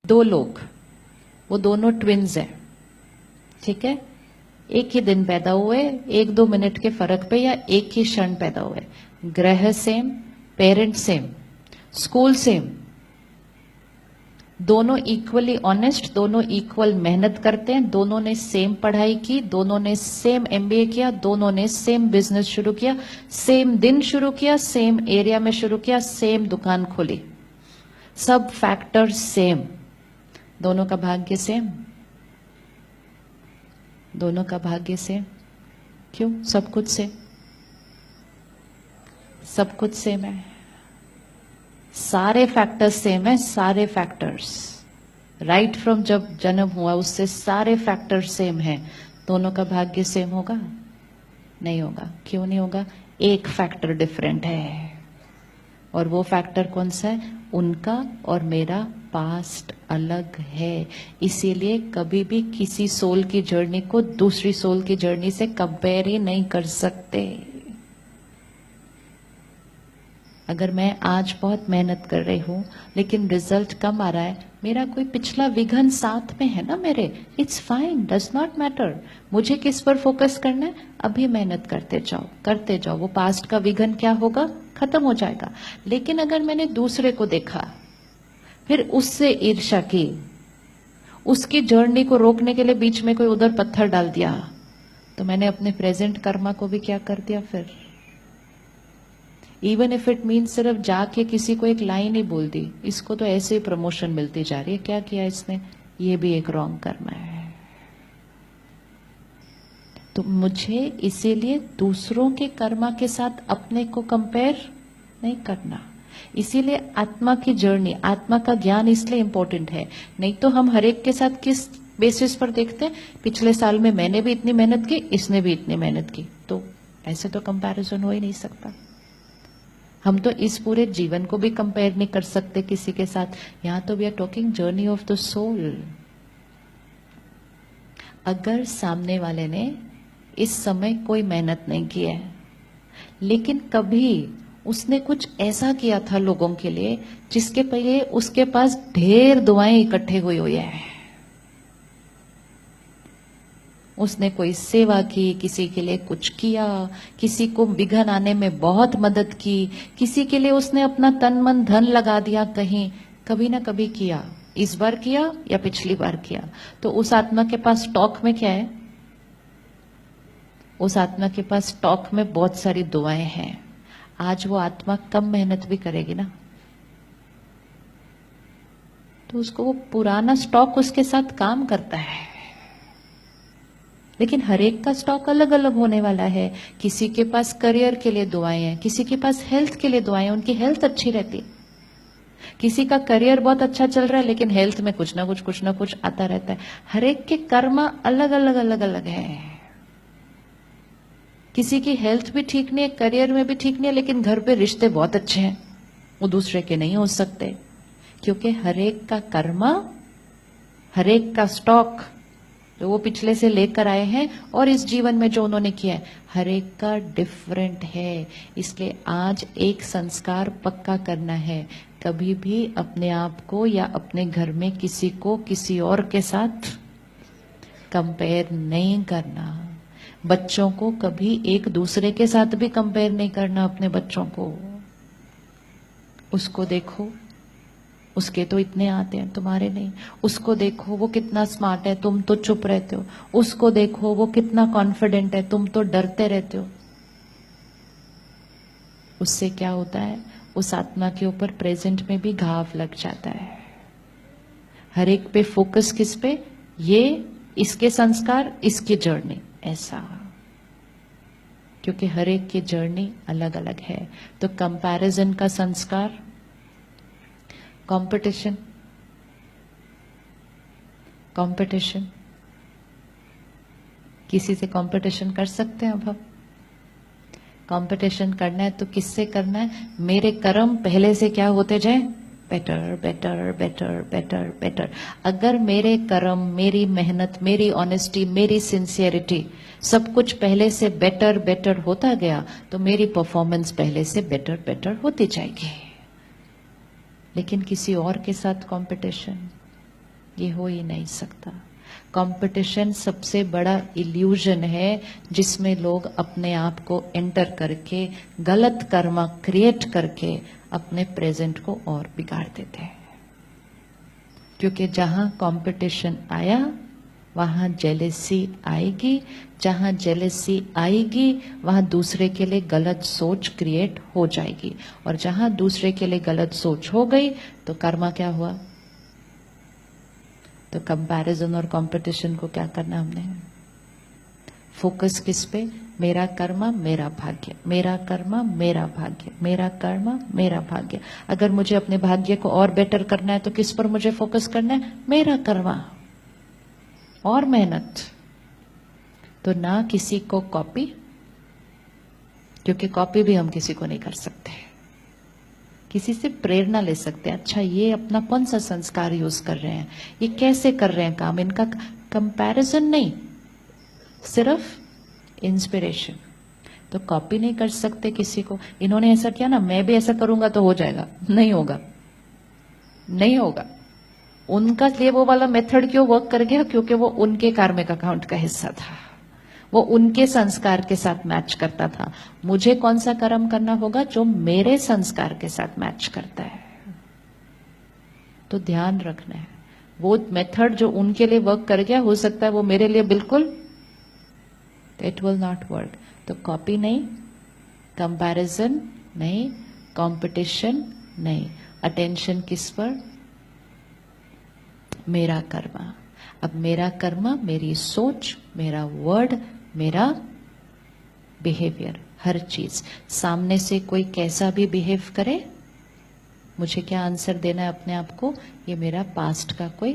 दो लोग, वो दोनों ट्विन्स हैं, ठीक है, एक ही दिन पैदा हुए, 1-2 मिनट के फर्क पे या एक ही क्षण पैदा हुए, ग्रह same, parent same, school same, दोनों इक्वली ऑनेस्ट, दोनों इक्वल मेहनत करते हैं, दोनों ने सेम पढ़ाई की, दोनों ने सेम एमबीए किया, दोनों ने सेम बिजनेस शुरू किया, सेम दिन शुरू किया, सेम एरिया में शुरू किया, सेम दुकान खोली, सब फैक्टर सेम, दोनों का भाग्य सेम, दोनों का भाग्य सेम। क्यों? सब कुछ सेम, सब कुछ सेम है, सारे फैक्टर्स सेम है, सारे फैक्टर्स राइट फ्रॉम जब जन्म हुआ उससे सारे फैक्टर्स सेम हैं, दोनों का भाग्य सेम होगा? नहीं होगा। क्यों नहीं होगा? एक फैक्टर डिफरेंट है, और वो फैक्टर कौन सा है? उनका और मेरा पास्ट अलग है। इसीलिए कभी भी किसी सोल की जर्नी को दूसरी सोल की जर्नी से कंपेयर ही नहीं कर सकते। अगर मैं आज बहुत मेहनत कर रही हूं लेकिन रिजल्ट कम आ रहा है, मेरा कोई पिछला विघन साथ में है ना मेरे, it's fine, does not matter. मुझे किस पर फोकस करना है? अभी मेहनत करते जाओ, करते जाओ, वो पास्ट का विघन क्या होगा? खत्म हो जाएगा। लेकिन अगर मैंने दूसरे को देखा, फिर उससे ईर्ष्या की, उसकी जर्नी को रोकने के लिए बीच में कोई उधर पत्थर डाल दिया, तो मैंने अपने प्रेजेंट कर्मा को भी क्या कर दिया फिर? इवन इफ इट मीन सिर्फ जाके किसी को एक लाइन ही बोल दी, इसको तो ऐसे ही प्रमोशन मिलती जा रही है, क्या किया इसने? ये भी एक रॉन्ग कर्म है। तो मुझे इसीलिए दूसरों के कर्मा के साथ अपने को कंपेयर नहीं करना। इसीलिए आत्मा की जर्नी, आत्मा का ज्ञान इसलिए इंपॉर्टेंट है। नहीं तो हम हर एक के साथ किस बेसिस पर देखते हैं? पिछले साल में मैंने भी इतनी मेहनत की, इसने भी इतनी मेहनत की, तो ऐसे तो कंपैरिजन हो ही नहीं सकता। हम तो इस पूरे जीवन को भी कंपेयर नहीं कर सकते किसी के साथ। यहां तो we are talking journey of the soul. अगर सामने वाले ने इस समय कोई मेहनत नहीं की है, लेकिन कभी उसने कुछ ऐसा किया था लोगों के लिए जिसके पहले उसके पास ढेर दुआएं इकट्ठे हुई हुई है, उसने कोई सेवा की, किसी के लिए कुछ किया, किसी को विघन आने में बहुत मदद की, किसी के लिए उसने अपना तन मन धन लगा दिया, कहीं कभी ना कभी किया, इस बार किया या पिछली बार किया, तो उस आत्मा के पास स्टॉक में क्या है? उस आत्मा के पास स्टॉक में बहुत सारी दुआएं हैं। आज वो आत्मा कम मेहनत भी करेगी ना, तो उसको वो पुराना स्टॉक उसके साथ काम करता है। लेकिन हर एक का स्टॉक अलग अलग होने वाला है। किसी के पास करियर के लिए दुआएं हैं, किसी के पास हेल्थ के लिए दुआएं हैं, उनकी हेल्थ अच्छी रहती है। किसी का करियर बहुत अच्छा चल रहा है लेकिन हेल्थ में कुछ ना कुछ आता रहता है। हर एक के कर्म अलग अलग है। किसी की हेल्थ भी ठीक नहीं है, करियर में भी ठीक नहीं है, लेकिन घर पे रिश्ते बहुत अच्छे हैं, वो दूसरे के नहीं हो सकते, क्योंकि हर एक का कर्मा, हर एक का स्टॉक जो वो पिछले से लेकर आए हैं और इस जीवन में जो उन्होंने किया है, हर एक का डिफरेंट है। इसलिए आज एक संस्कार पक्का करना है, कभी भी अपने आप को या अपने घर में किसी को किसी और के साथ कंपेयर नहीं करना। बच्चों को कभी एक दूसरे के साथ भी कंपेयर नहीं करना। अपने बच्चों को, उसको देखो उसके तो इतने आते हैं, तुम्हारे नहीं। उसको देखो वो कितना स्मार्ट है, तुम तो चुप रहते हो। उसको देखो वो कितना कॉन्फिडेंट है, तुम तो डरते रहते हो। उससे क्या होता है? उस आत्मा के ऊपर प्रेजेंट में भी घाव लग जाता है। हर एक पे फोकस किस पे? ये इसके संस्कार, इसकी जर्नी, ऐसा, क्योंकि हर एक की जर्नी अलग अलग है। तो कंपैरिजन का संस्कार, कंपटीशन, कंपटीशन, किसी से कंपटीशन कर सकते हैं? अब हम कंपटीशन करना है तो किससे करना है? मेरे कर्म पहले से क्या होते जाए? Better better better better better. अगर मेरे कर्म, मेरी मेहनत, मेरी ऑनेस्टी, मेरी सिंसियरिटी, सब कुछ पहले से बेटर बेटर होता गया तो मेरी परफॉर्मेंस पहले से बेटर बेटर होती जाएगी। लेकिन किसी और के साथ कंपटीशन, ये हो ही नहीं सकता। कंपटीशन सबसे बड़ा इल्यूजन है जिसमें लोग अपने आप को एंटर करके गलत कर्मा क्रिएट करके अपने प्रेजेंट को और बिगाड़ देते हैं। क्योंकि जहां कंपटीशन आया वहां जेलेसी आएगी, जहां जेलेसी आएगी वहां दूसरे के लिए गलत सोच क्रिएट हो जाएगी, और जहां दूसरे के लिए गलत सोच हो गई तो कर्मा क्या हुआ? तो कंपैरिजन और कंपटीशन को क्या करना हमने? फोकस किस पे? मेरा कर्मा मेरा भाग्य, मेरा कर्मा मेरा भाग्य, मेरा कर्मा मेरा भाग्य। अगर मुझे अपने भाग्य को और बेटर करना है तो किस पर मुझे फोकस करना है? मेरा कर्मा और मेहनत। तो ना किसी को कॉपी, क्योंकि कॉपी भी हम किसी को नहीं कर सकते। किसी से प्रेरणा ले सकते हैं, अच्छा ये अपना कौन सा संस्कार यूज कर रहे हैं, ये कैसे कर रहे हैं काम, इनका कंपैरिजन नहीं, सिर्फ इंस्पिरेशन। तो कॉपी नहीं कर सकते किसी को, इन्होंने ऐसा किया ना मैं भी ऐसा करूंगा तो हो जाएगा, नहीं होगा, नहीं होगा। उनका लिए वो वाला मेथड क्यों वर्क कर गया? क्योंकि वो उनके कार्मिक अकाउंट का हिस्सा था, वो उनके संस्कार के साथ मैच करता था। मुझे कौन सा कर्म करना होगा? जो मेरे संस्कार के साथ मैच करता है। तो ध्यान रखना है, वो मेथड जो उनके लिए वर्क कर गया हो सकता है वो मेरे लिए बिल्कुल इट विल नॉट वर्क। तो कॉपी नहीं, कंपैरिजन नहीं, कंपटीशन नहीं, अटेंशन किस पर? मेरा कर्मा। अब मेरा कर्मा, मेरी सोच, मेरा वर्ड, मेरा बिहेवियर, हर चीज। सामने से कोई कैसा भी बिहेव करे, मुझे क्या आंसर देना है अपने आप को? ये मेरा पास्ट का कोई